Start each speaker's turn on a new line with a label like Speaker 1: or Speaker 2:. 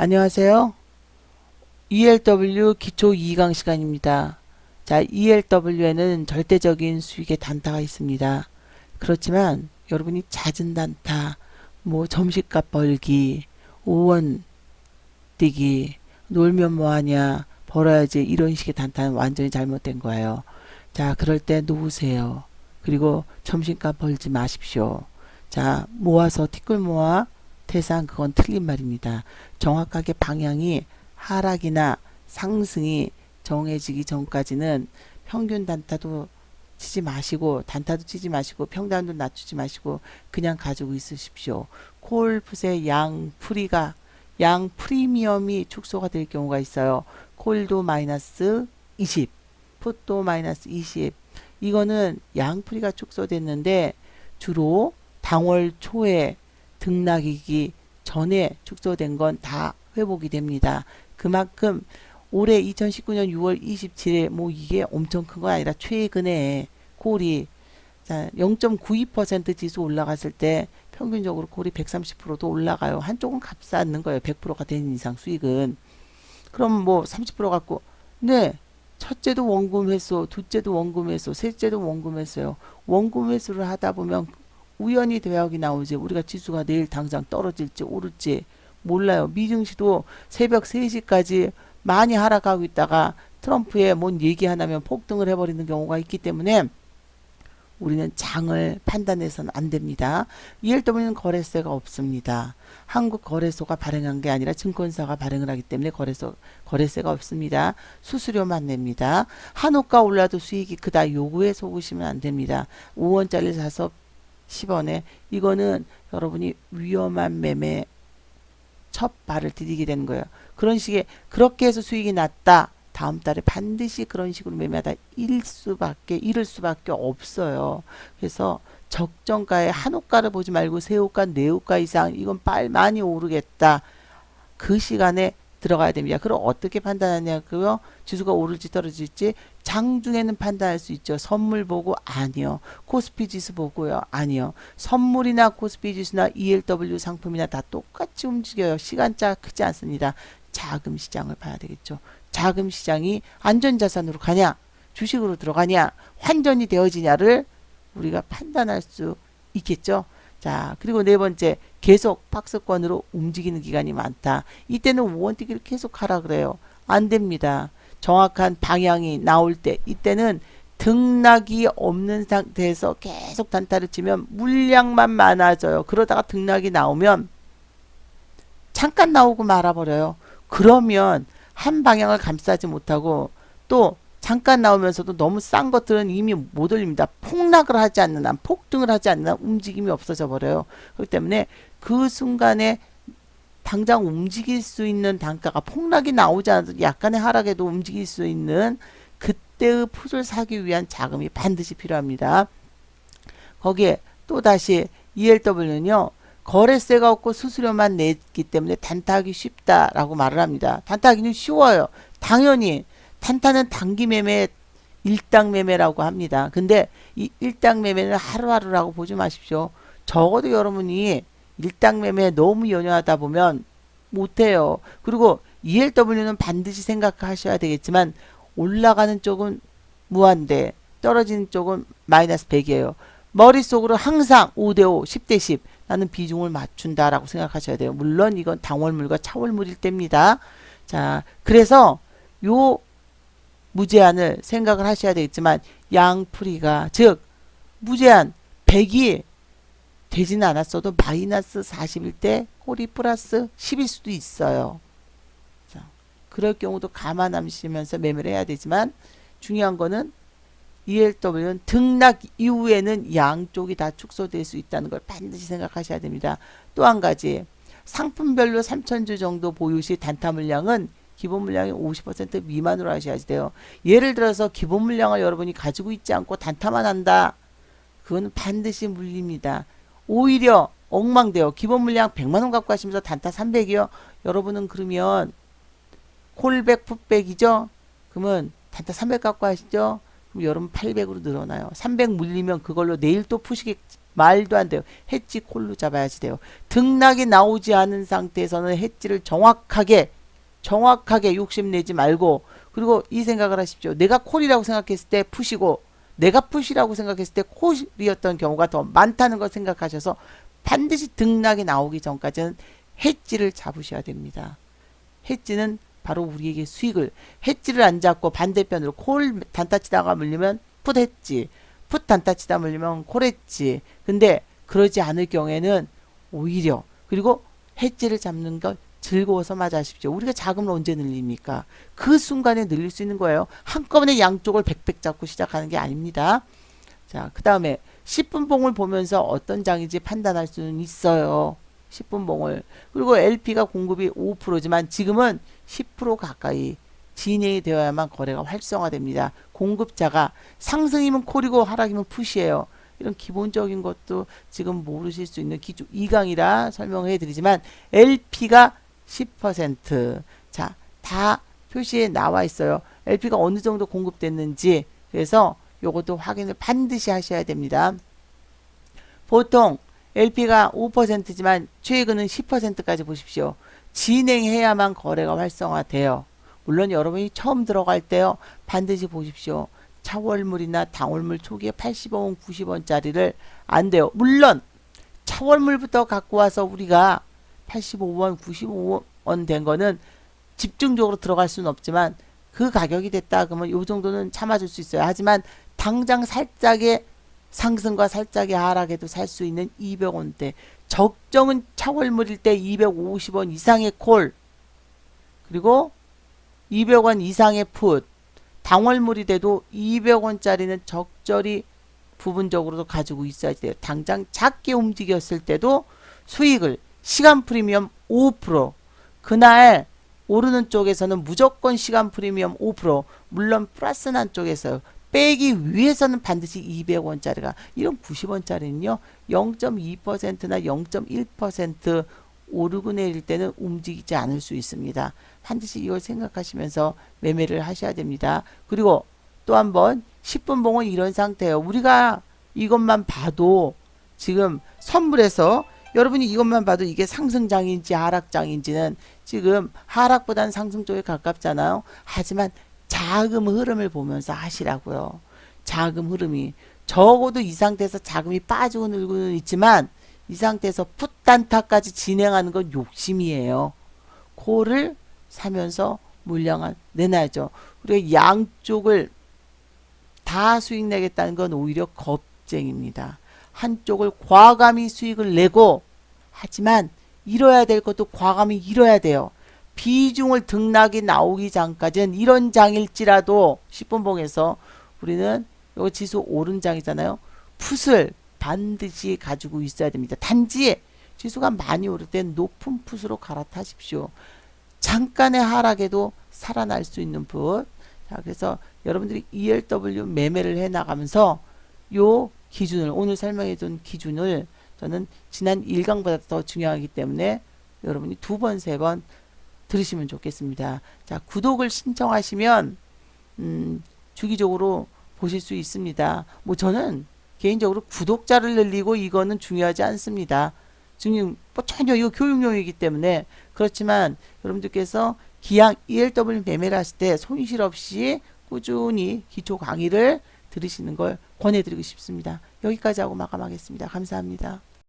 Speaker 1: 안녕하세요. ELW 기초 2강 시간입니다. 자, ELW에는 절대적인 수익의 단타가 있습니다. 그렇지만 여러분이 잦은 단타, 뭐 점심값 벌기, 5원 뛰기, 놀면 뭐하냐, 벌어야지 이런 식의 단타는 완전히 잘못된 거예요. 자, 그럴 때 놓으세요. 그리고 점심값 벌지 마십시오. 자, 모아서 티끌 모아 태산 그건 틀린 말입니다. 정확하게 방향이 하락이나 상승이 정해지기 전까지는 평균 단타도 치지 마시고 단타도 치지 마시고 평단도 낮추지 마시고 그냥 가지고 있으십시오. 콜풋의 양 프리미엄이 축소가 될 경우가 있어요. 콜도 마이너스 20, 풋도 마이너스 20. 이거는 양풀이가 축소됐는데 주로 당월 초에 등락이기 전에 축소된 건 다 회복이 됩니다. 그만큼 올해 2019년 6월 27일 뭐 이게 엄청 큰 건 아니라 최근에 콜이 0.92% 지수 올라갔을 때 평균적으로 콜이 130%도 올라가요. 한쪽은 값싸 않는 거예요. 100%가 되는 이상 수익은. 그럼 뭐 30% 갖고 네 첫째도 원금 회수, 둘째도 원금 회수, 셋째도 원금 회수요. 원금 회수를 하다 보면 우연히 대박이 나오지. 우리가 지수가 내일 당장 떨어질지 오를지 몰라요. 미증시도 새벽 3시까지 많이 하락하고 있다가 트럼프의 뭔 얘기 하나면 폭등을 해버리는 경우가 있기 때문에 우리는 장을 판단해서는 안 됩니다. ELW는 거래세가 없습니다. 한국거래소가 발행한 게 아니라 증권사가 발행을 하기 때문에 거래세가 없습니다. 수수료만 냅니다. 한우가 올라도 수익이 크다. 요구에 속으시면 안 됩니다. 5원짜리 사서 10원에 이거는 여러분이 위험한 매매 첫 발을 디디게 되는 거예요. 그런 식의 그렇게 해서 수익이 났다. 다음 달에 반드시 그런 식으로 매매하다 잃을 수밖에 없어요. 그래서 적정가에 한호가를 보지 말고 새호가, 내호가 이상 이건 많이 오르겠다. 그 시간에 들어가야 됩니다. 그럼 어떻게 판단하냐고요? 지수가 오를지 떨어질지 장중에는 판단할 수 있죠. 선물 보고 아니요. 코스피 지수 보고요. 아니요. 선물이나 코스피 지수나 ELW 상품이나 다 똑같이 움직여요. 시간차 크지 않습니다. 자금 시장을 봐야 되겠죠. 자금 시장이 안전자산으로 가냐, 주식으로 들어가냐, 환전이 되어지냐를 우리가 판단할 수 있겠죠. 자, 그리고 네 번째, 계속 박스권으로 움직이는 기간이 많다. 이때는 5원뛰기를 계속 하라 그래요. 안 됩니다. 정확한 방향이 나올 때, 이때는 등락이 없는 상태에서 계속 단타를 치면 물량만 많아져요. 그러다가 등락이 나오면 잠깐 나오고 말아버려요. 그러면 한 방향을 감싸지 못하고 또 잠깐 나오면서도 너무 싼 것들은 이미 못 올립니다. 폭락을 하지 않는 한, 폭등을 하지 않는 한 움직임이 없어져 버려요. 그렇기 때문에 그 순간에 당장 움직일 수 있는 단가가 폭락이 나오지 않아도 약간의 하락에도 움직일 수 있는 그때의 풋을 사기 위한 자금이 반드시 필요합니다. 거기에 또다시 ELW는요. 거래세가 없고 수수료만 냈기 때문에 단타하기 쉽다라고 말을 합니다. 단타하기는 쉬워요. 당연히 단타는 단기 매매 일당 매매라고 합니다. 근데 이 일당 매매는 하루하루라고 보지 마십시오. 적어도 여러분이 일당 매매에 너무 연연하다 보면 못해요. 그리고 ELW는 반드시 생각하셔야 되겠지만 올라가는 쪽은 무한대, 떨어지는 쪽은 마이너스 100이에요. 머릿속으로 항상 5대5, 10대10 나는 비중을 맞춘다라고 생각하셔야 돼요. 물론 이건 당월물과 차월물일 때입니다. 자, 그래서 요 무제한을 생각을 하셔야 되겠지만 양풀이가 즉 무제한 100이 되지는 않았어도 마이너스 40일 때 꼴이 플러스 10일 수도 있어요. 자, 그럴 경우도 감안하시면서 매매를 해야 되지만 중요한 거는 ELW는 등락 이후에는 양쪽이 다 축소될 수 있다는 걸 반드시 생각하셔야 됩니다. 또 한 가지 상품별로 3,000주 정도 보유 시 단타 물량은 기본 물량의 50% 미만으로 하셔야 돼요. 예를 들어서 기본 물량을 여러분이 가지고 있지 않고 단타만 한다. 그건 반드시 물립니다. 오히려 엉망돼요. 기본 물량 100만원 갖고 가시면서 단타 300이요. 여러분은 그러면 콜백 풋백이죠. 그러면 단타 300 갖고 하시죠. 그럼 여러분 800으로 늘어나요. 300 물리면 그걸로 내일 또 푸시겠 말도 안 돼요. 해지 콜로 잡아야지 돼요. 등락이 나오지 않은 상태에서는 해지를 정확하게 욕심내지 말고, 그리고 이 생각을 하십시오. 내가 콜이라고 생각했을 때 푸시고, 내가 푸시라고 생각했을 때 콜이었던 경우가 더 많다는 걸 생각하셔서 반드시 등락이 나오기 전까지는 해지를 잡으셔야 됩니다. 해지는 바로 우리에게 수익을, 해지를 안 잡고 반대편으로 콜 단타 치다가 물리면 풋 해지, 풋 단타 치다 물리면 콜 해지. 근데 그러지 않을 경우에는 오히려, 그리고 해지를 잡는 걸 즐거워서 맞아십시오. 우리가 자금을 언제 늘립니까? 그 순간에 늘릴 수 있는 거예요. 한꺼번에 양쪽을 백백 잡고 시작하는 게 아닙니다. 자, 그 다음에 10분 봉을 보면서 어떤 장인지 판단할 수는 있어요. 10분 봉을. 그리고 LP가 공급이 5%지만 지금은 10% 가까이 진행이 되어야만 거래가 활성화됩니다. 공급자가 상승이면 콜이고 하락이면 푸시예요. 이런 기본적인 것도 지금 모르실 수 있는 기초 2강이라 설명해 드리지만 LP가 10%. 자, 다 표시에 나와 있어요. LP가 어느 정도 공급됐는지. 그래서 요것도 확인을 반드시 하셔야 됩니다. 보통 LP가 5%지만 최근은 10%까지 보십시오. 진행해야만 거래가 활성화돼요. 물론 여러분이 처음 들어갈 때요. 반드시 보십시오. 차월물이나 당월물 초기에 80원, 90원짜리를 안 돼요. 물론 차월물부터 갖고 와서 우리가 85원, 95원 된 거는 집중적으로 들어갈 수는 없지만 그 가격이 됐다 그러면 요 정도는 참아줄 수 있어요. 하지만 당장 살짝의 상승과 살짝의 하락에도 살 수 있는 200원대, 적정은 차월물일 때 250원 이상의 콜, 그리고 200원 이상의 풋, 당월물이 돼도 200원짜리는 적절히 부분적으로도 가지고 있어야 돼요. 당장 작게 움직였을 때도 수익을, 시간 프리미엄 5%, 그날 오르는 쪽에서는 무조건 시간 프리미엄 5%, 물론 플러스 난 쪽에서 빼기 위해서는 반드시 200원짜리가, 이런 90원짜리는요 0.2%나 0.1% 오르고 내릴 때는 움직이지 않을 수 있습니다. 반드시 이걸 생각하시면서 매매를 하셔야 됩니다. 그리고 또 한번 10분 봉은 이런 상태예요. 우리가 이것만 봐도 지금 선물에서 여러분이 이것만 봐도 이게 상승장인지 하락장인지는 지금 하락보다는 상승 쪽에 가깝잖아요. 하지만 자금 흐름을 보면서 하시라고요. 자금 흐름이 적어도 이 상태에서 자금이 빠지고 늘고는 있지만 이 상태에서 풋단타까지 진행하는 건 욕심이에요. 콜을 사면서 물량을 내놔야죠. 그리고 양쪽을 다 수익 내겠다는 건 오히려 겁쟁입니다. 한쪽을 과감히 수익을 내고, 하지만 잃어야 될 것도 과감히 잃어야 돼요. 비중을 등락이 나오기 전까지는 이런 장일지라도 10분 봉에서 우리는 요 지수 오른 장이잖아요. 풋을 반드시 가지고 있어야 됩니다. 단지 지수가 많이 오를 땐 높은 풋으로 갈아타십시오. 잠깐의 하락에도 살아날 수 있는 풋. 자, 그래서 여러분들이 ELW 매매를 해 나가면서 요 기준을, 오늘 설명해 준 기준을 저는 지난 1강보다 더 중요하기 때문에 여러분이 2번, 3번 들으시면 좋겠습니다. 자, 구독을 신청하시면 주기적으로 보실 수 있습니다. 뭐 저는 개인적으로 구독자를 늘리고 이거는 중요하지 않습니다. 지금 뭐 전혀 이거 교육용이기 때문에. 그렇지만 여러분들께서 기왕 ELW 매매를 하실 때 손실 없이 꾸준히 기초 강의를 들으시는 걸 권해드리고 싶습니다. 여기까지 하고 마감하겠습니다. 감사합니다.